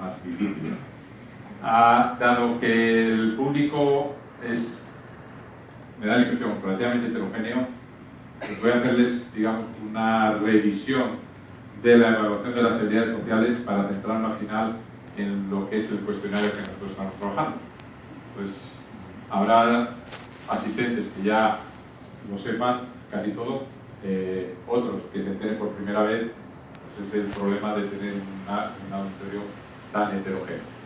más difíciles. Dado que el público me da la impresión relativamente heterogéneo, pues voy a hacerles, digamos, una revisión de la evaluación de las habilidades sociales para centrarnos al final en lo que es el cuestionario que nosotros estamos trabajando. Pues habrá asistentes que ya lo sepan casi todo, otros que se enteren por primera vez, pues es el problema de tener un auditorio tan heterogéneo.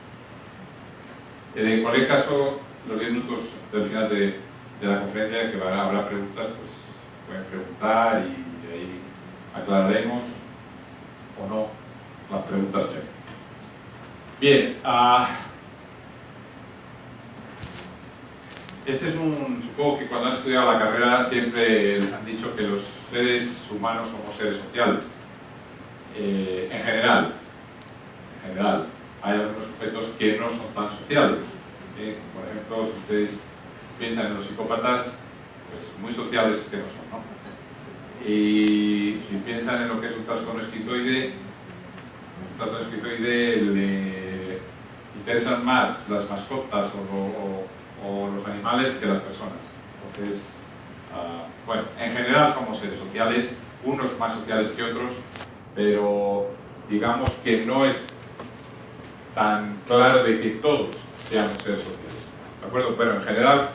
En cualquier caso, los 10 minutos del final de la conferencia, que habrá preguntas, pues pueden preguntar y ahí aclararemos o no las preguntas que hay. Bien, este es supongo que cuando han estudiado la carrera siempre les han dicho que los seres humanos somos seres sociales. En general, hay algunos sujetos que no son tan sociales. Por ejemplo, si ustedes piensan en los psicópatas, pues muy sociales que no son, ¿no? Y si piensan en lo que es un trastorno esquizoide, le interesan más las mascotas o los animales que las personas. Entonces, bueno, en general somos seres sociales, unos más sociales que otros, pero digamos que no es tan claro de que todos seamos seres sociales, ¿de acuerdo? Pero en general,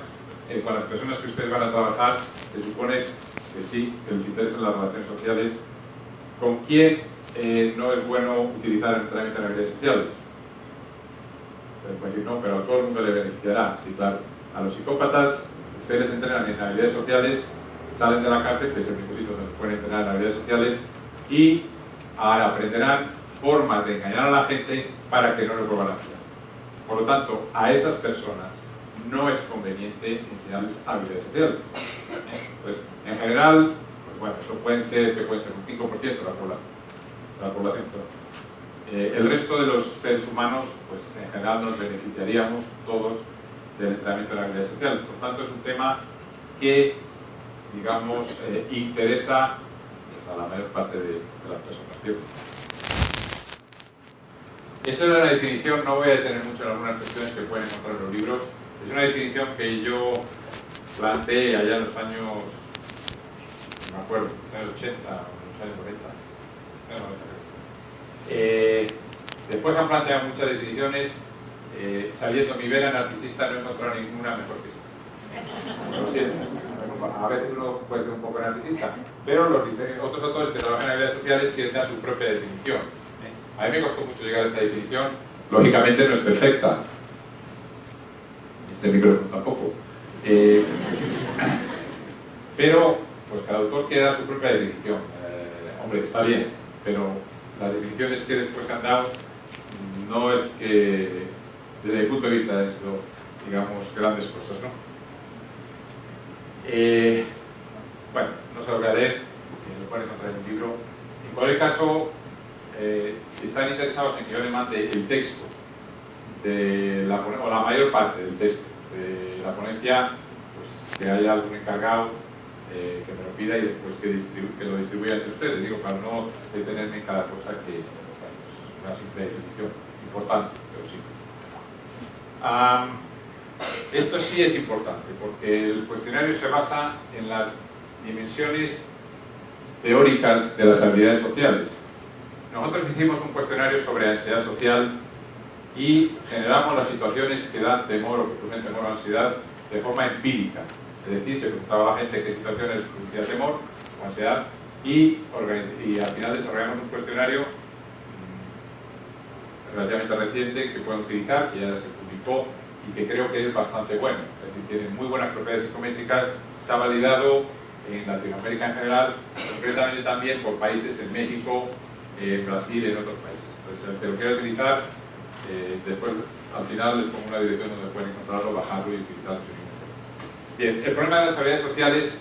con las personas que ustedes van a trabajar, se supone que sí, que les interesan las relaciones sociales. ¿Con quién no es bueno utilizar el entrenamiento en habilidades sociales? Pues decir, no, pero a todo el mundo le beneficiará, sí, claro. A los psicópatas, ustedes entrenan en habilidades sociales, salen de la cárcel, que es el único sitio donde pueden entrenar en habilidades sociales, y ahora aprenderán formas de engañar a la gente para que no les vuelvan a pillar. Por lo tanto, a esas personas no es conveniente enseñarles habilidades sociales. Pues, en general, pues bueno, eso puede ser un 5% de la población. El resto de los seres humanos, pues en general nos beneficiaríamos todos del entrenamiento de las habilidades sociales. Por tanto, es un tema que, digamos, interesa pues, a la mayor parte de las personas, ¿cierto? Esa era la definición, no voy a detener mucho en algunas cuestiones que pueden encontrar en los libros. Es una definición que yo planteé allá en los años, no me acuerdo, en los años 80 o en los años 90. Después han planteado muchas definiciones. Saliendo mi vena narcisista no he encontrado ninguna mejor que esta. Lo siento. A veces uno puede ser un poco narcisista, pero otros autores que trabajan en habilidades sociales quieren dar su propia definición. A mí me costó mucho llegar a esta definición. Lógicamente no es perfecta. Este micrófono tampoco. Pero, pues cada autor quiere dar su propia definición. Hombre, está bien, pero las definiciones que después han dado no es que, desde mi punto de vista, han sido, digamos, grandes cosas, ¿no? Bueno, no se lo voy a leer, lo pueden encontrar en un libro. En cualquier caso, si están interesados en que yo les mande el texto o la mayor parte del texto de la ponencia, pues que haya algún encargado que me lo pida y después que lo distribuya entre ustedes. Digo, para no detenerme en cada cosa que bueno, es una simple definición importante, pero sí. Esto sí es importante porque el cuestionario se basa en las dimensiones teóricas de las habilidades sociales. Nosotros hicimos un cuestionario sobre ansiedad social y generamos las situaciones que dan temor o que producen temor o ansiedad de forma empírica. Es decir, se preguntaba a la gente qué situaciones producía temor o ansiedad y al final desarrollamos un cuestionario relativamente reciente que pueden utilizar, que ya se publicó y que creo que es bastante bueno. Es decir, tiene muy buenas propiedades psicométricas, se ha validado en Latinoamérica en general, concretamente también por países en México, Brasil y en otros países. Entonces, el que lo quiera utilizar, después al final les pongo una dirección donde pueden encontrarlo, bajarlo y utilizarlo. Bien, el problema de las habilidades sociales,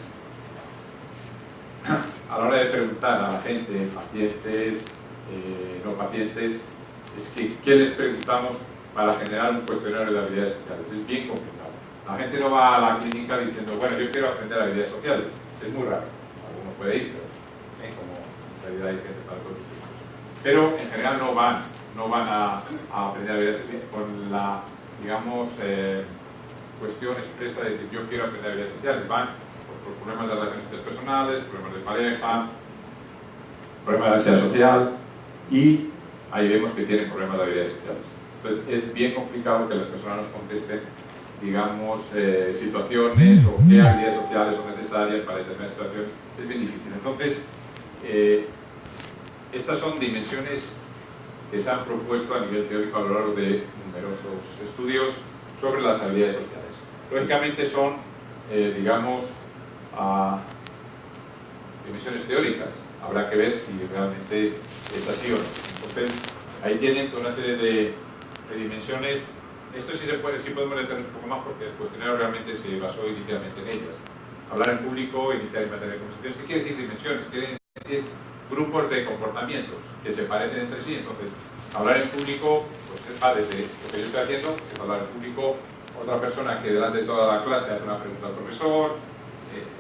a la hora de preguntar a la gente, pacientes, no pacientes, es que ¿qué les preguntamos para generar un cuestionario de habilidades sociales? Es bien complicado. La gente no va a la clínica diciendo, bueno, yo quiero aprender habilidades sociales. Es muy raro. Alguno puede ir, pero como en realidad hay gente para todos los tipos. Pero en general no van no van a aprender habilidades sociales con la, digamos, cuestión expresa de decir yo quiero aprender habilidades sociales. Van por problemas de relaciones interpersonales, problemas de pareja, problemas de ansiedad social, y ahí vemos que tienen problemas de habilidades sociales. Entonces es bien complicado que las personas nos contesten, digamos, situaciones o qué habilidades sociales son necesarias para determinadas situaciones. Es bien difícil. Entonces, estas son dimensiones que se han propuesto a nivel teórico a lo largo de numerosos estudios sobre las habilidades sociales. Lógicamente son, digamos, dimensiones teóricas. Habrá que ver si realmente es así o no. Entonces, ahí tienen toda una serie de dimensiones. Esto sí podemos detenernos un poco más porque el cuestionario realmente se basó inicialmente en ellas. Hablar en público, iniciar y mantener conversaciones. ¿Qué quiere decir dimensiones? Quiere decir grupos de comportamientos que se parecen entre sí. Entonces, hablar en público, pues va desde lo que yo estoy haciendo, que es hablar en público, otra persona que delante de toda la clase hace una pregunta al profesor.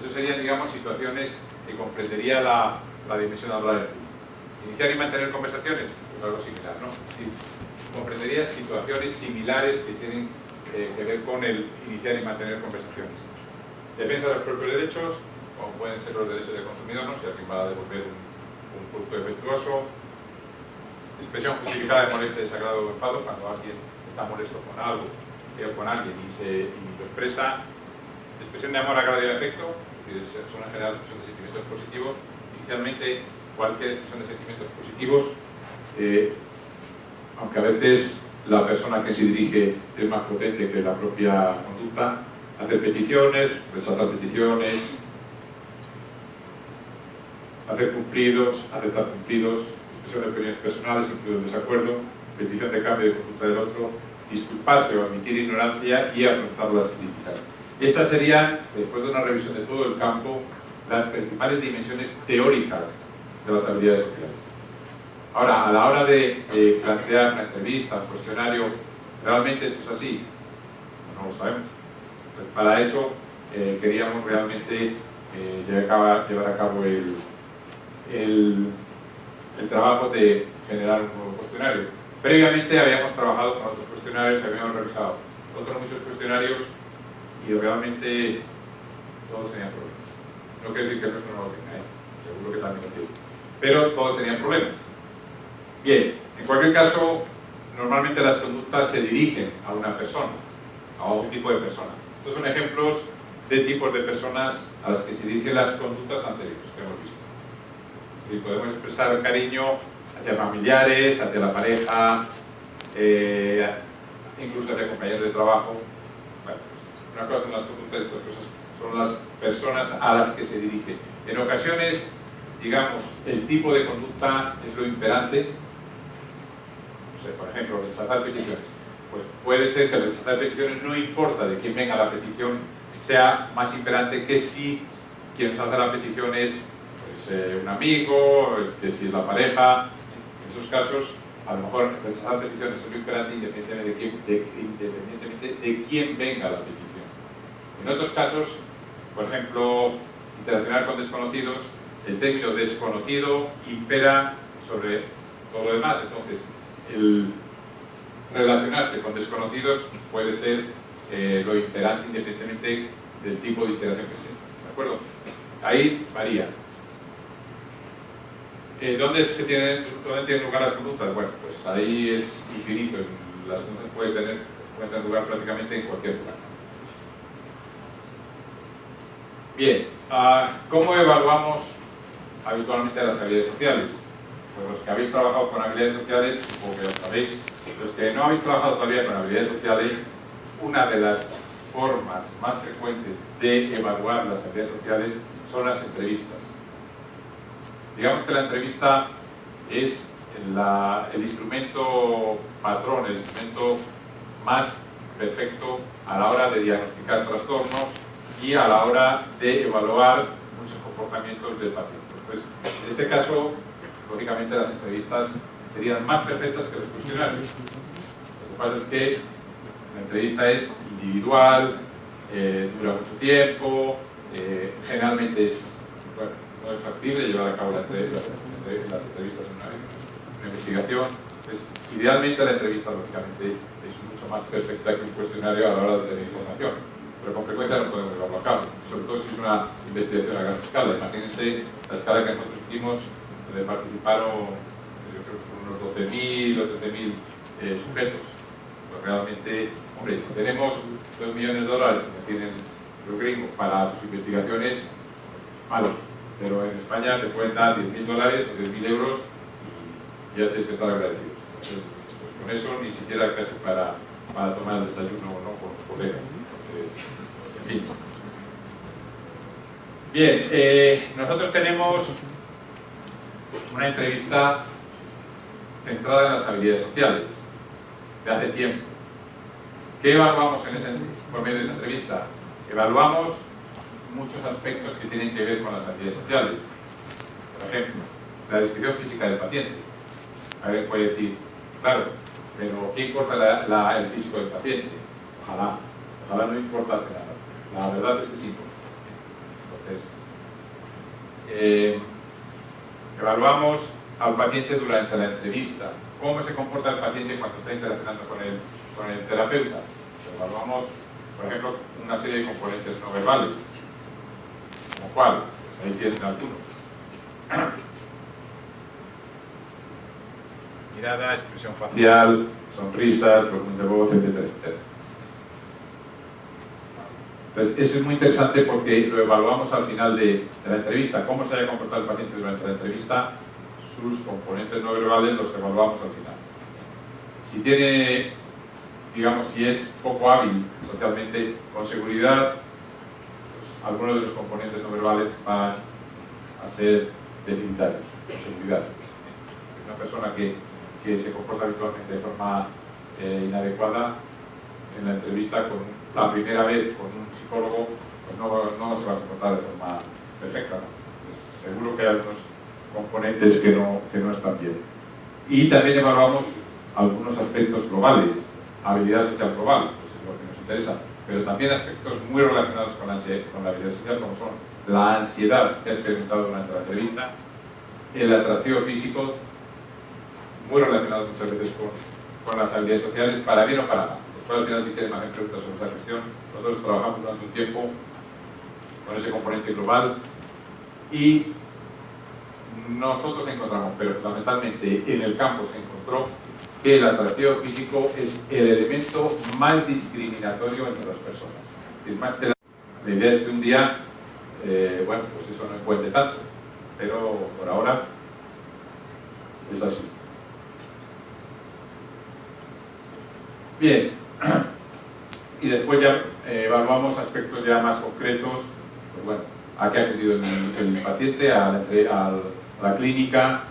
Eso serían, digamos, situaciones que comprendería la dimensión de hablar en público. Iniciar y mantener conversaciones, pues algo similar, ¿no? Sí, comprendería situaciones similares que tienen que ver con el iniciar y mantener conversaciones. Defensa de los propios derechos, como pueden ser los derechos del consumidor, ¿no? Si alguien va a devolver un producto defectuoso. Expresión justificada de molestia, desagrado o enfado, cuando alguien está molesto con algo o con alguien y lo expresa. Expresión de amor, agrado y afecto, son en general expresión de sentimientos positivos. Inicialmente, cualquier expresión de sentimientos positivos, aunque a veces la persona que se dirige es más potente que la propia conducta, hacer peticiones, rechazar peticiones, hacer cumplidos, aceptar cumplidos, expresión de opiniones personales, incluido el desacuerdo, petición de cambio de conducta del otro, disculparse o admitir ignorancia y afrontar las críticas. Estas serían, después de una revisión de todo el campo, las principales dimensiones teóricas de las habilidades sociales. Ahora, a la hora de plantear una entrevista, un cuestionario, ¿realmente eso es así? No lo sabemos. Pues para eso queríamos realmente llevar a cabo el trabajo de generar un nuevo cuestionario. Previamente habíamos trabajado con otros cuestionarios, habíamos revisado otros muchos cuestionarios y realmente todos tenían problemas. No quiero decir que el nuestro no lo tenga, seguro que también lo tiene, pero todos tenían problemas. Bien, en cualquier caso, normalmente las conductas se dirigen a una persona, a un tipo de persona. Estos son ejemplos de tipos de personas a las que se dirigen las conductas anteriores que hemos visto. Y podemos expresar cariño hacia familiares, hacia la pareja, incluso hacia compañeros de trabajo. Bueno, pues una cosa son las conductas y otras cosas son las personas a las que se dirige. En ocasiones, digamos, el tipo de conducta es lo imperante. No sé, por ejemplo, rechazar peticiones. Pues puede ser que el rechazar peticiones, no importa de quién venga la petición, sea más imperante que si quien nos hace la petición es un amigo, que si es la pareja. En esos casos, a lo mejor rechazar peticiones es lo imperante independientemente de quién venga la petición. En otros casos, por ejemplo, interaccionar con desconocidos, el término desconocido impera sobre todo lo demás. Entonces, el relacionarse con desconocidos puede ser lo imperante independientemente del tipo de interacción que sea. ¿De acuerdo? Ahí varía. ¿Dónde tienen lugar las conductas? Bueno, pues ahí es infinito. Las conductas pueden tener lugar prácticamente en cualquier lugar. Bien, ¿cómo evaluamos habitualmente las habilidades sociales? Pues los que habéis trabajado con habilidades sociales, supongo que ya lo sabéis. Los que no habéis trabajado todavía con habilidades sociales, una de las formas más frecuentes de evaluar las habilidades sociales son las entrevistas. Digamos que la entrevista es el instrumento patrón, el instrumento más perfecto a la hora de diagnosticar trastornos y a la hora de evaluar muchos comportamientos del paciente. Pues, en este caso, lógicamente las entrevistas serían más perfectas que los cuestionarios. Lo que pasa es que la entrevista es individual, dura mucho tiempo, generalmente no es factible llevar a cabo las entrevistas en una investigación. Pues, idealmente la entrevista, lógicamente, es mucho más perfecta que un cuestionario a la hora de tener información, pero con frecuencia no podemos llevarlo a cabo, sobre todo si es una investigación a gran escala. Imagínense la escala que nosotros hicimos, donde participaron, yo creo que unos 12.000 o 13.000 sujetos. Pues realmente, hombre, si tenemos $2 millones que tienen los gringos para sus investigaciones, malos, pero en España te pueden dar $10.000 o 10.000 euros y ya tienes que estar agradecido. Entonces, pues con eso ni siquiera casi para tomar el desayuno o no con los colegas. Entonces, en fin. Bien, nosotros tenemos una entrevista centrada en las habilidades sociales de hace tiempo. ¿Qué evaluamos por medio de esa entrevista? Evaluamos muchos aspectos que tienen que ver con las habilidades sociales. Por ejemplo, la descripción física del paciente. Alguien puede decir, claro, pero ¿qué importa el físico del paciente? Ojalá no importase nada. La verdad es que sí importa. Entonces, evaluamos al paciente durante la entrevista. ¿Cómo se comporta el paciente cuando está interaccionando con el terapeuta? Evaluamos, por ejemplo, una serie de componentes no verbales. ¿Como cuál? Pues ahí tienen algunos. Mirada, expresión facial, sonrisas, volumen de voz, etcétera, etcétera. Entonces, eso es muy interesante porque lo evaluamos al final de la entrevista. Cómo se haya comportado el paciente durante la entrevista, sus componentes no verbales los evaluamos al final. Si tiene, digamos, si es poco hábil socialmente, con seguridad, pues, algunos de los componentes no verbales van a ser deficitarios, con seguridad. Una persona que se comporta habitualmente de forma inadecuada, en la entrevista la primera vez con un psicólogo, pues no se va a comportar de forma perfecta, ¿no? Pues seguro que hay algunos componentes que no están bien. Y también evaluamos algunos aspectos globales, habilidad social global, pues es lo que nos interesa, pero también aspectos muy relacionados con la habilidad social, como son la ansiedad que ha experimentado durante la entrevista, el atractivo físico, muy relacionado muchas veces con las habilidades sociales, para bien o para mal. Después, al final, si quieren más preguntas sobre esta cuestión, nosotros trabajamos durante un tiempo con ese componente global y nosotros encontramos, pero fundamentalmente en el campo se encontró que el atractivo físico es el elemento más discriminatorio entre las personas. Es decir, más que la idea es que un día, bueno, pues eso no encuentre tanto, pero por ahora es así. Bien, y después ya evaluamos aspectos ya más concretos, pues bueno, a qué ha acudido el paciente, a la clínica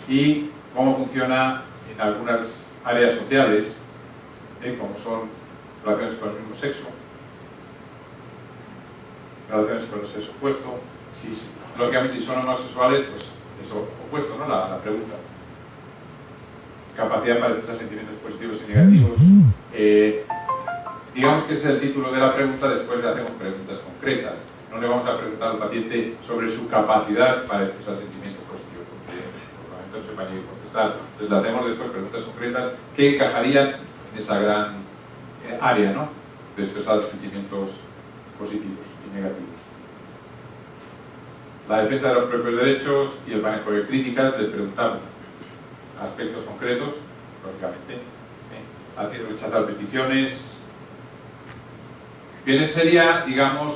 y cómo funciona en algunas áreas sociales, como son relaciones con el mismo sexo, relaciones con el sexo opuesto, si lógicamente son homosexuales, pues eso opuesto, ¿no? La pregunta. Capacidad para expresar sentimientos positivos y negativos. Digamos que ese es el título de la pregunta, después le hacemos preguntas concretas. No le vamos a preguntar al paciente sobre su capacidad para expresar sentimientos positivos, porque probablemente no sepa ni contestar. Entonces le hacemos después preguntas concretas que encajarían en esa gran área, ¿no?, de expresar sentimientos positivos y negativos. La defensa de los propios derechos y el manejo de críticas, les preguntamos aspectos concretos, lógicamente, hacer rechazar peticiones. Bien, ese sería, digamos,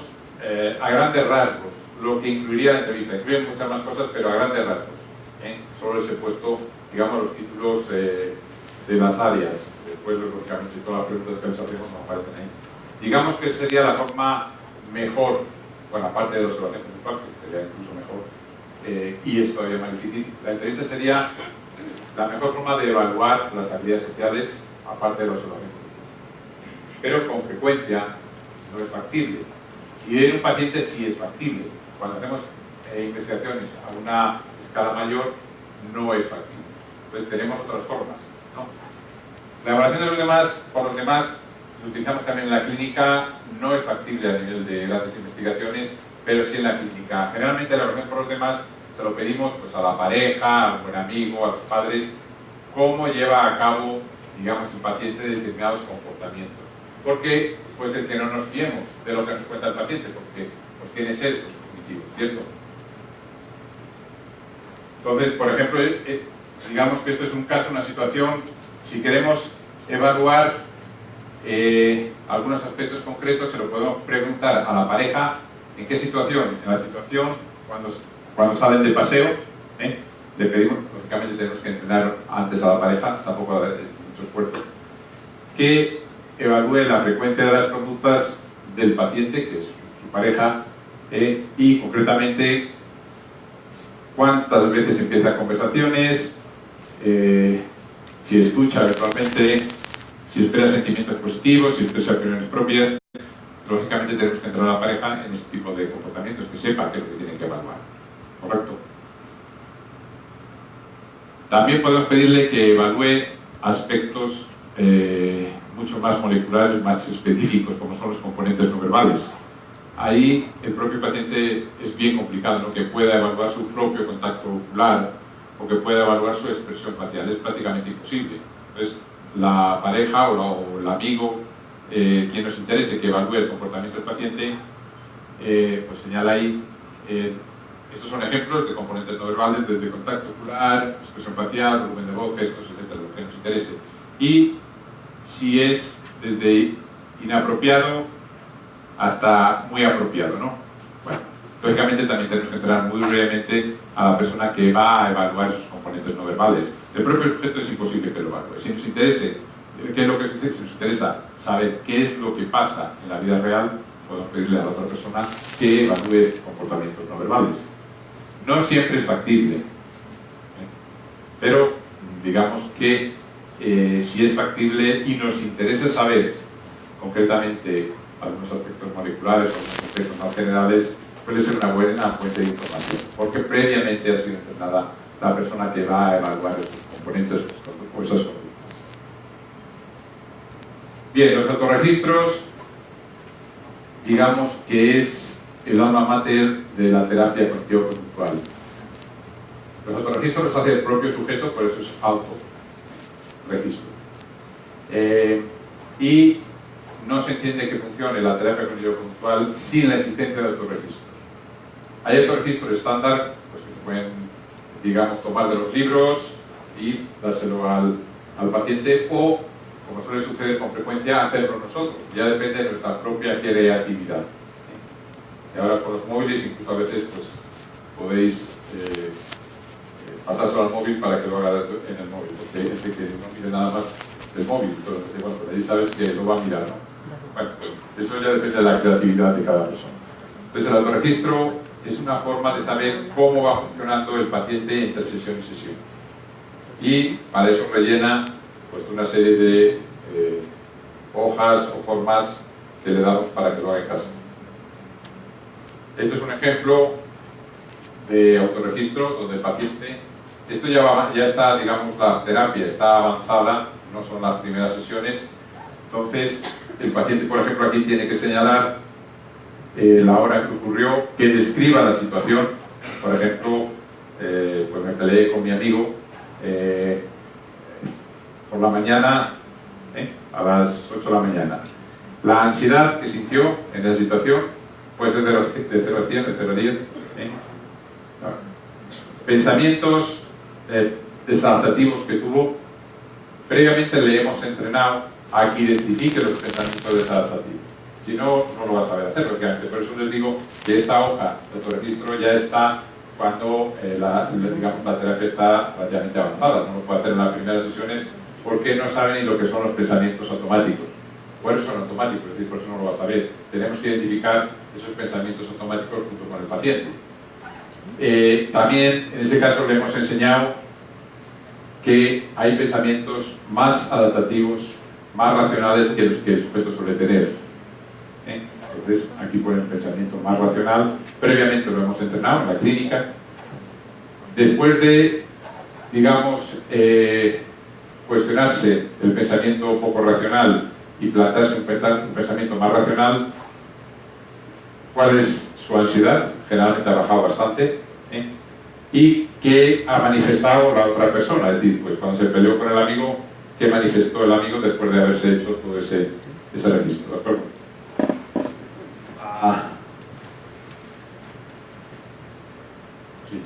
a grandes rasgos, lo que incluiría la entrevista. Incluyen muchas más cosas, pero a grandes rasgos. Solo les he puesto, digamos, los títulos de las áreas. Después, lógicamente, todas las preguntas que les hacemos no aparecen ahí. Digamos que sería la forma mejor, bueno, aparte de la observación conductual, que sería incluso mejor, y es todavía más difícil. La entrevista sería la mejor forma de evaluar las habilidades sociales, aparte de la observación conductual. Pero con frecuencia no es factible. Si en un paciente sí es factible. Cuando hacemos investigaciones a una escala mayor, no es factible. Entonces tenemos otras formas, ¿no? La evaluación de los demás, por los demás, lo utilizamos también en la clínica, no es factible a nivel de grandes investigaciones, pero sí en la clínica. Generalmente la evaluación por los demás se lo pedimos pues, a la pareja, al buen amigo, a los padres, cómo lleva a cabo, digamos, el paciente determinados comportamientos. Porque puede ser que no nos fiemos de lo que nos cuenta el paciente, porque pues, tiene sesgos cognitivos, ¿cierto? Entonces, por ejemplo, digamos que esto es un caso, una situación, si queremos evaluar algunos aspectos concretos, se lo podemos preguntar a la pareja en qué situación. En la situación cuando salen de paseo, le pedimos, lógicamente tenemos que entrenar antes a la pareja, tampoco es mucho esfuerzo, que evalúe la frecuencia de las conductas del paciente, que es su pareja, y concretamente cuántas veces empiezan conversaciones, si escucha habitualmente, si espera sentimientos positivos, si expresa opiniones propias. Lógicamente tenemos que entrenar a la pareja en este tipo de comportamientos, que sepa qué es lo que tiene que evaluar. ¿Correcto? También podemos pedirle que evalúe aspectos mucho más moleculares, más específicos, como son los componentes no verbales. Ahí el propio paciente es bien complicado, ¿no? Que pueda evaluar su propio contacto ocular o que pueda evaluar su expresión facial. Es prácticamente imposible. Entonces, la pareja o el amigo, quien nos interese que evalúe el comportamiento del paciente, pues señala ahí, estos son ejemplos de componentes no verbales, desde contacto ocular, expresión facial, volumen de voz, gestos, etcétera, lo que nos interese. Y si es desde inapropiado hasta muy apropiado, ¿no? Bueno, lógicamente también tenemos que entrar muy brevemente a la persona que va a evaluar esos componentes no verbales. El propio sujeto es imposible que lo evalúe. Si nos interese, ¿qué es lo que sucede? Si nos interesa saber qué es lo que pasa en la vida real, podemos pedirle a la otra persona que evalúe comportamientos no verbales. No siempre es factible, pero digamos que si es factible y nos interesa saber concretamente algunos aspectos moleculares o algunos aspectos más generales, suele ser una buena fuente de información, porque previamente ha sido entrenada la persona que va a evaluar esos componentes o esas conductas. Bien, los autorregistros, digamos que es el alma mater de la terapia cognitivo-conductual. Los autorregistros los hace el propio sujeto, por eso es autorregistro. Y no se entiende que funcione la terapia cognitivo-conductual sin la existencia de autorregistros. Hay autorregistros estándar, pues que se pueden, digamos, tomar de los libros y dárselo al paciente, o, como suele suceder con frecuencia, hacerlo nosotros. Ya depende de nuestra propia creatividad. Y ahora con los móviles, incluso a veces, pues podéis pasárselo al móvil para que lo haga en el móvil, porque hay gente que no mire nada más del móvil, entonces, bueno, pues ahí sabes que lo va a mirar, ¿no? Bueno, pues eso ya depende de la creatividad de cada persona. Entonces, el autorregistro es una forma de saber cómo va funcionando el paciente entre sesión y sesión. Y para eso rellena pues, una serie de hojas o formas que le damos para que lo haga en casa. Este es un ejemplo de autorregistro donde el paciente, esto ya está, digamos, la terapia está avanzada, no son las primeras sesiones. Entonces, el paciente, por ejemplo, aquí tiene que señalar la hora que ocurrió, que describa la situación. Por ejemplo, pues me peleé con mi amigo por la mañana, a las 8 de la mañana. La ansiedad que sintió en esa situación puede ser de 0 a 100, de 0 a 10. Pensamientos desadaptativos que tuvo. Previamente le hemos entrenado a que identifique los pensamientos desadaptativos. Si no, no lo va a saber hacer, lógicamente. Por eso les digo que esta hoja de autorregistro ya está cuando digamos, la terapia está relativamente avanzada. No lo puede hacer en las primeras sesiones porque no sabe ni lo que son los pensamientos automáticos. Por eso son automáticos, es decir, por eso no lo va a saber. Tenemos que identificar esos pensamientos automáticos junto con el paciente. También, en ese caso, le hemos enseñado que hay pensamientos más adaptativos, más racionales que los que el sujeto suele tener. Entonces, aquí pone un pensamiento más racional. Previamente lo hemos entrenado en la clínica. Después de, digamos, cuestionarse el pensamiento poco racional y plantearse un pensamiento más racional, ¿cuál es su ansiedad? Generalmente ha bajado bastante. y qué ha manifestado la otra persona. Es decir, pues cuando se peleó con el amigo, qué manifestó el amigo después de haberse hecho todo ese registro. ¿De acuerdo? Sí.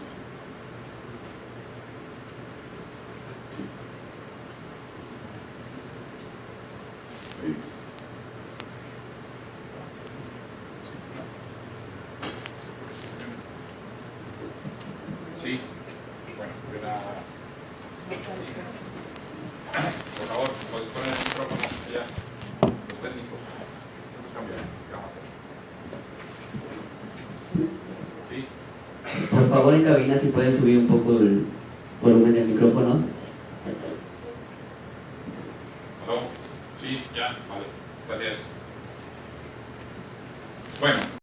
Sí. Sí. Bueno, por favor, podéis poner el micrófono allá. Los técnicos. Vamos a cambiar. ¿Qué vamos a hacer? Sí. Por favor, en cabina, si pueden subir un poco el volumen del micrófono. ¿Aló? Sí, ya, vale. Gracias.